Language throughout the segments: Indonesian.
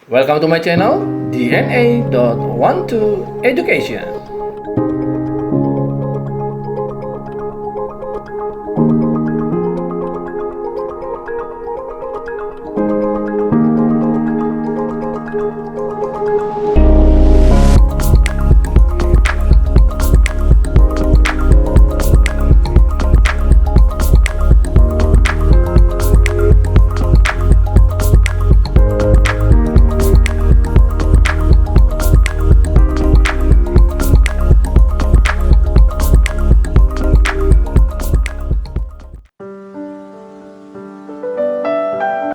Welcome to my channel, DNA.12 Education.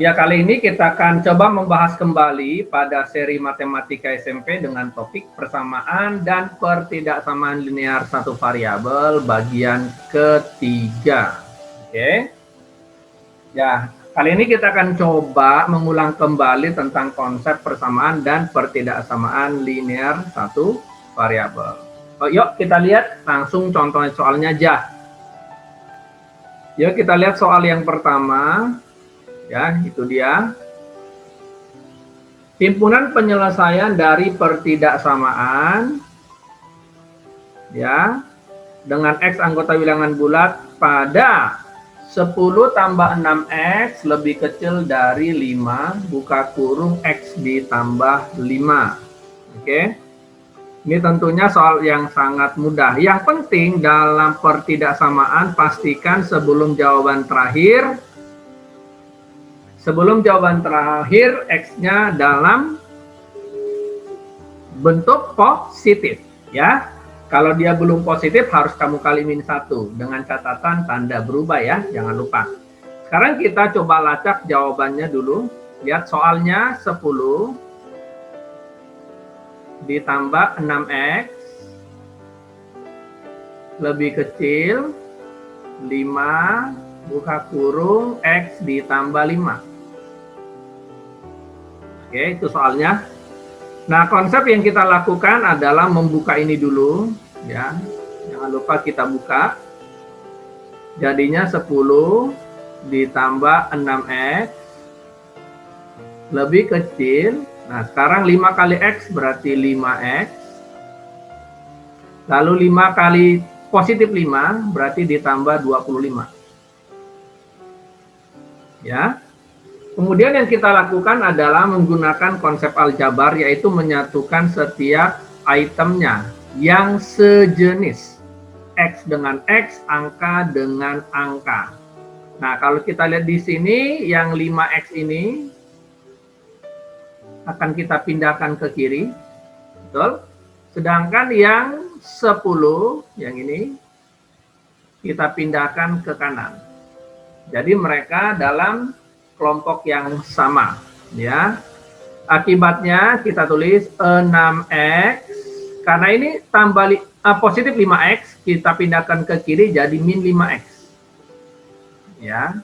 Ya, kali ini kita akan coba membahas kembali pada seri Matematika SMP dengan topik persamaan dan pertidaksamaan linear satu variabel bagian ketiga. Oke. Ya, kali ini kita akan coba mengulang kembali tentang konsep persamaan dan pertidaksamaan linear satu variabel. Yuk kita lihat langsung contoh soalnya aja. Yuk kita lihat soal yang pertama. Ya, itu dia. Himpunan penyelesaian dari pertidaksamaan ya dengan X anggota bilangan bulat pada 10 tambah 6X lebih kecil dari 5 buka kurung X ditambah 5. Oke. Ini tentunya soal yang sangat mudah. Yang penting dalam pertidaksamaan pastikan sebelum jawaban terakhir X-nya dalam bentuk positif ya. Kalau dia belum positif harus kamu kali min 1 dengan catatan tanda berubah ya, jangan lupa. Sekarang kita coba lacak jawabannya dulu. Lihat soalnya 10 ditambah 6X lebih kecil 5 buka kurung X ditambah 5. Oke, itu soalnya. Nah, konsep yang kita lakukan adalah membuka ini dulu ya. Jangan lupa kita buka. Jadinya 10 ditambah 6X lebih kecil. Nah, sekarang 5 kali X berarti 5X. Lalu 5 kali positif 5 berarti ditambah 25. Ya. Kemudian yang kita lakukan adalah menggunakan konsep aljabar, yaitu menyatukan setiap itemnya yang sejenis. X dengan X, angka dengan angka. Nah, kalau kita lihat di sini, yang 5X ini akan kita pindahkan ke kiri. Betul? Sedangkan yang 10, yang ini, kita pindahkan ke kanan. Jadi mereka dalam kelompok yang sama ya. Akibatnya kita tulis 6X karena ini tambah positif 5X, kita pindahkan ke kiri jadi min 5X ya.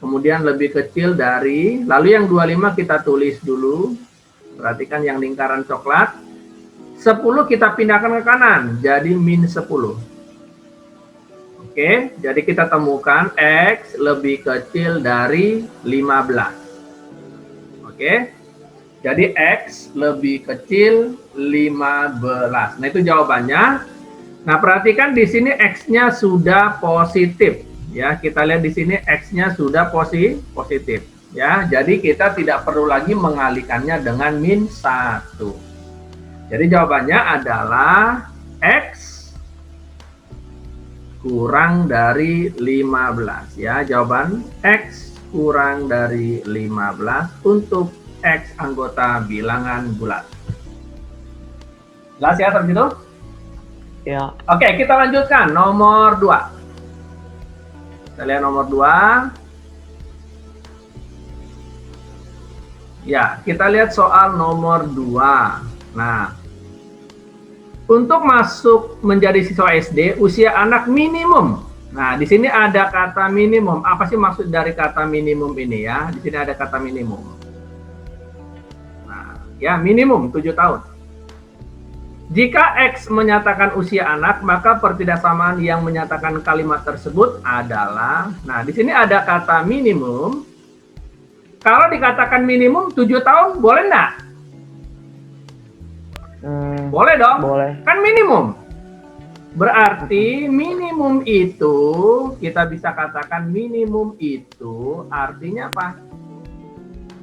Kemudian lebih kecil dari, lalu yang 25 kita tulis dulu, perhatikan yang lingkaran coklat. 10 kita pindahkan ke kanan jadi min 10. Oke, jadi kita temukan X lebih kecil dari 15. Oke, jadi X lebih kecil 15. Nah, itu jawabannya. Nah, perhatikan di sini X-nya sudah positif. Ya, kita lihat di sini X-nya sudah positif. Ya, jadi kita tidak perlu lagi mengalihkannya dengan min 1. Jadi jawabannya adalah X kurang dari 15 ya. Jawaban X kurang dari 15 untuk X anggota bilangan bulat. Jelas ya sampai situ? Ya. Oke, kita lanjutkan nomor 2. Kita lihat nomor 2. Ya, kita lihat soal nomor 2. Nah, untuk masuk menjadi siswa SD, usia anak minimum. Nah, di sini ada kata minimum. Apa sih maksud dari kata minimum ini ya? Di sini ada kata minimum. Nah, ya minimum 7 tahun. Jika X menyatakan usia anak, maka pertidaksamaan yang menyatakan kalimat tersebut adalah, nah di sini ada kata minimum. Kalau dikatakan minimum 7 tahun, boleh nggak? Boleh dong. Boleh. Kan minimum. Berarti minimum itu, kita bisa katakan minimum itu artinya apa?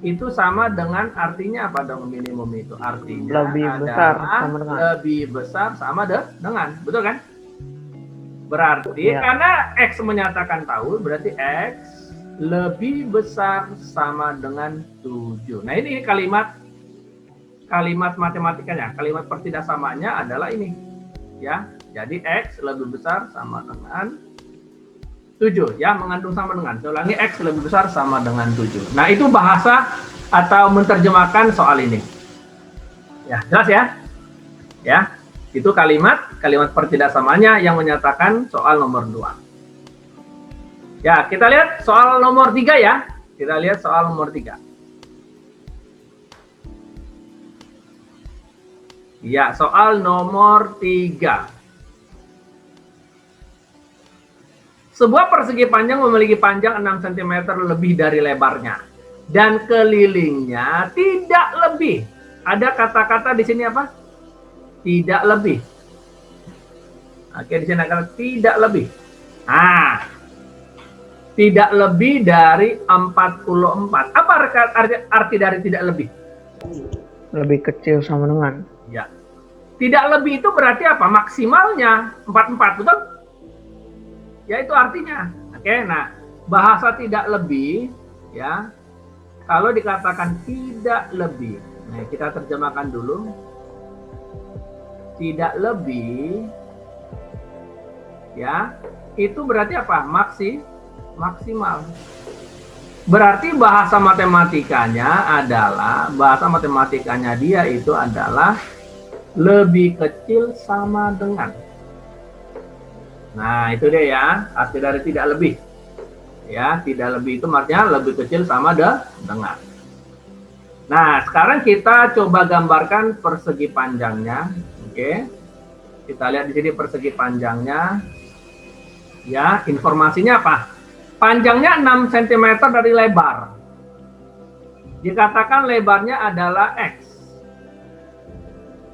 Itu sama dengan artinya apa dong minimum itu? Artinya Lebih besar adalah sama dengan. lebih besar sama dengan. Betul kan? Berarti Ya. karena X menyatakan tahu, berarti X lebih besar sama dengan 7. Nah ini kalimat matematikanya, kalimat pertidaksamaannya adalah ini. Ya, jadi X lebih besar sama dengan 7. Ya, mengandung sama dengan. Saya ulangi, X lebih besar sama dengan 7. Nah itu bahasa atau menerjemahkan soal ini. Ya, jelas ya? Ya. Itu kalimat pertidaksamaannya yang menyatakan soal nomor 2. Ya, kita lihat soal nomor 3 ya. Kita lihat soal nomor 3. Ya, soal nomor 3. Sebuah persegi panjang memiliki panjang 6 cm lebih dari lebarnya. Dan kelilingnya tidak lebih. Ada kata-kata di sini apa? Tidak lebih. Oke, di sini ada tidak lebih. Nah, tidak lebih dari 44. Apa arti dari tidak lebih? Lebih kecil sama dengan. Ya. Tidak lebih itu berarti apa? Maksimalnya 44, betul? Ya, itu artinya. Oke, nah, bahasa tidak lebih, ya. Kalau dikatakan tidak lebih. Nah, kita terjemahkan dulu. Tidak lebih, ya, itu berarti apa? Maksimal. Berarti bahasa matematikanya dia itu adalah lebih kecil sama dengan. Nah, itu dia ya, arti dari tidak lebih. Ya, tidak lebih itu artinya lebih kecil sama dengan. Nah, sekarang kita coba gambarkan persegi panjangnya. Oke. Kita lihat di sini persegi panjangnya. Ya, informasinya apa? Panjangnya 6 cm dari lebar. Dikatakan lebarnya adalah X.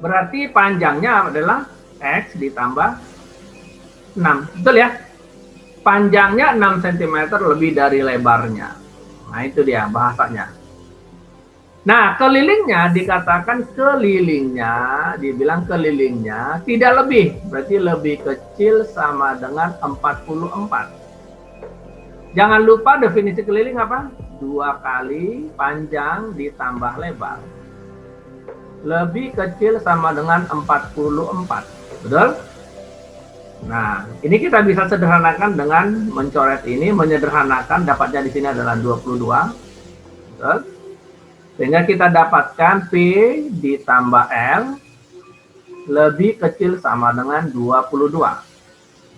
Berarti panjangnya adalah X ditambah 6. Betul ya? Panjangnya 6 cm lebih dari lebarnya. Nah, itu dia bahasanya. Nah, kelilingnya dikatakan dibilang kelilingnya tidak lebih. Berarti lebih kecil sama dengan 44. Jangan lupa definisi keliling apa? 2 kali panjang ditambah lebar. Lebih kecil sama dengan 44. Betul? Nah, ini kita bisa sederhanakan dengan mencoret ini, menyederhanakan, dapatnya di sini adalah 22. Betul? Sehingga kita dapatkan P ditambah L lebih kecil sama dengan 22.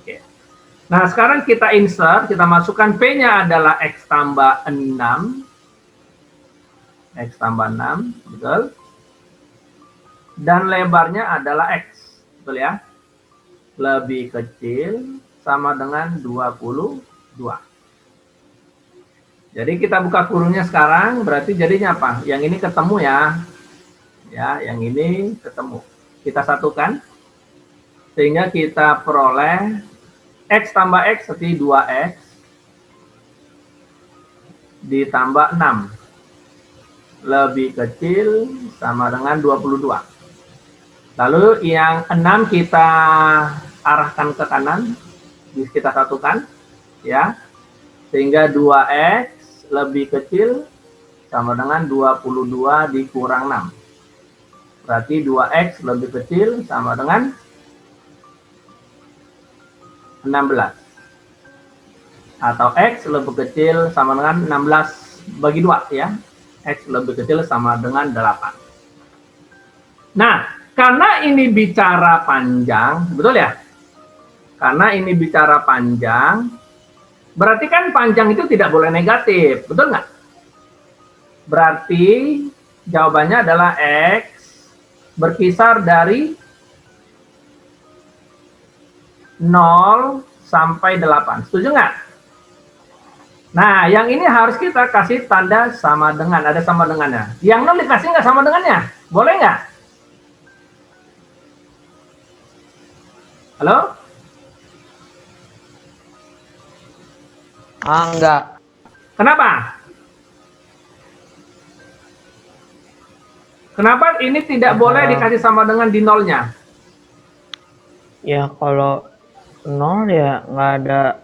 Oke. Nah, sekarang kita insert, kita masukkan P-nya adalah X tambah 6. X tambah 6, betul? Dan lebarnya adalah X, betul ya? Lebih kecil sama dengan 22. Jadi kita buka kurungnya sekarang, berarti jadinya apa? Yang ini ketemu ya. Ya, yang ini ketemu. Kita satukan. Sehingga kita peroleh X tambah X seperti 2X ditambah 6. Lebih kecil sama dengan 22. Lalu yang 6 kita arahkan ke kanan. Kita satukan. Ya. Sehingga 2X lebih kecil sama dengan 22 dikurang 6. Berarti 2X lebih kecil sama dengan 16. Atau X lebih kecil sama dengan 16 bagi 2 ya. X lebih kecil sama dengan 8. Nah, karena ini bicara panjang, betul ya? Karena ini bicara panjang, berarti kan panjang itu tidak boleh negatif, betul nggak? Berarti jawabannya adalah X berkisar dari 0 sampai 8. Setuju nggak? Nah, yang ini harus kita kasih tanda sama dengan, ada sama dengannya. Yang 0 dikasih nggak sama dengannya? Boleh nggak? Halo? Enggak. Kenapa? Kenapa ini tidak boleh dikasih sama dengan di nolnya? Ya kalau 0 ya nggak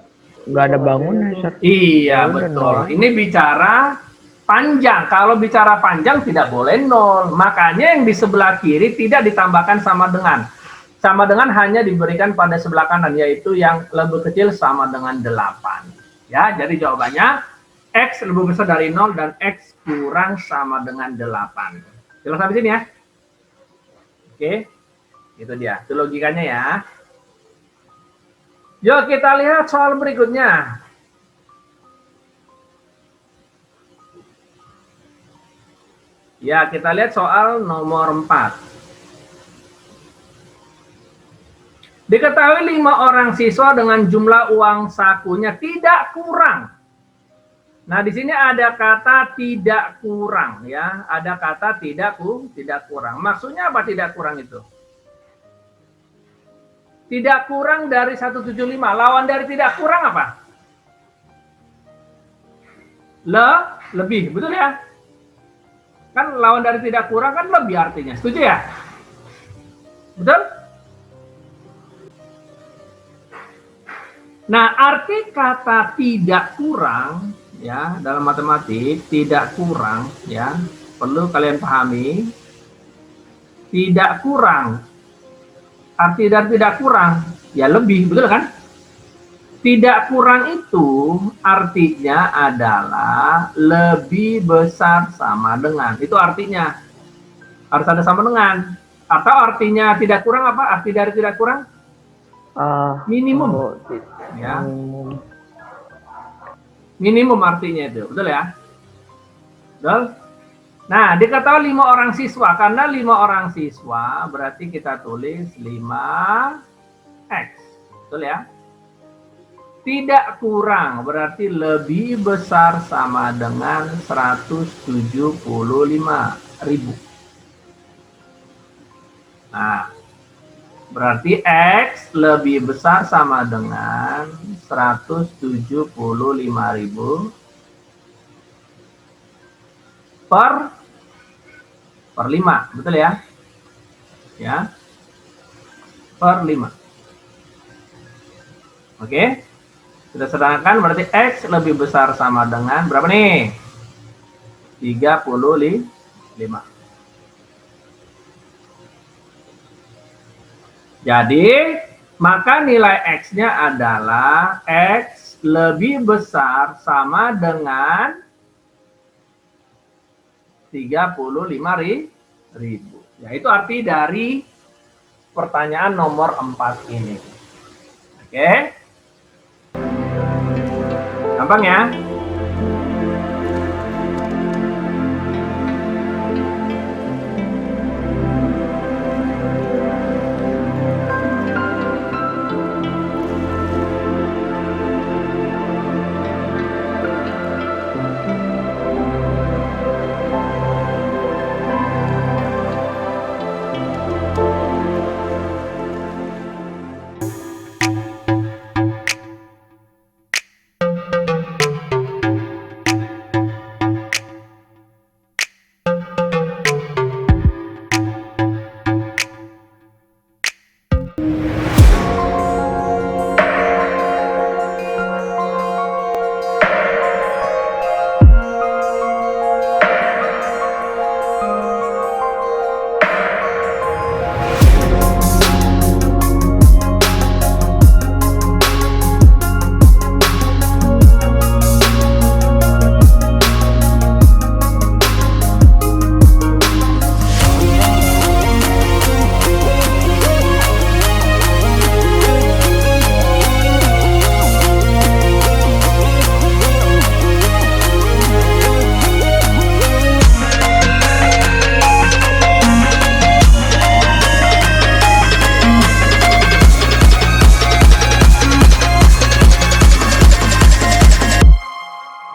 ada bangunnya, Sir. Iya, Ya udah, betul. 0. Ini bicara panjang. Kalau bicara panjang tidak boleh 0. Makanya yang di sebelah kiri tidak ditambahkan sama dengan. Sama dengan hanya diberikan pada sebelah kanan, yaitu yang lebih kecil sama dengan 8. Ya, jadi jawabannya X lebih besar dari 0 dan X kurang sama dengan 8. Jelas sampai sini ya? Oke, itu dia. Itu logikanya ya. Yuk kita lihat soal berikutnya. Ya, kita lihat soal nomor 4. Diketahui 5 orang siswa dengan jumlah uang sakunya tidak kurang. Nah, di sini ada kata tidak kurang ya, ada kata tidak kurang. Maksudnya apa tidak kurang itu? Tidak kurang dari 175. Lawan dari tidak kurang apa? Lebih, betul ya? Kan lawan dari tidak kurang kan lebih artinya. Setuju ya? Betul? Nah, arti kata tidak kurang ya dalam matematik, tidak kurang ya, perlu kalian pahami. Tidak kurang. Arti dari tidak kurang ya lebih, betul kan? Tidak kurang itu artinya adalah lebih besar sama dengan. Itu artinya. Harus ada sama dengan. Atau artinya tidak kurang apa? Arti dari tidak kurang? Minimum. Ya. Minimum artinya itu, betul ya? Betul? Nah, diketahui 5 orang siswa. Karena 5 orang siswa, berarti kita tulis 5X. Betul ya? Tidak kurang, berarti lebih besar sama dengan 175.000. Nah, berarti X lebih besar sama dengan 175.000 per 5, betul ya? Ya. Per 5. Oke. Sudah sedangkan berarti X lebih besar sama dengan berapa nih? 35. Jadi, maka nilai X-nya adalah X lebih besar sama dengan 35.000. Ya, itu arti dari pertanyaan nomor 4 ini. Oke? Gampang ya?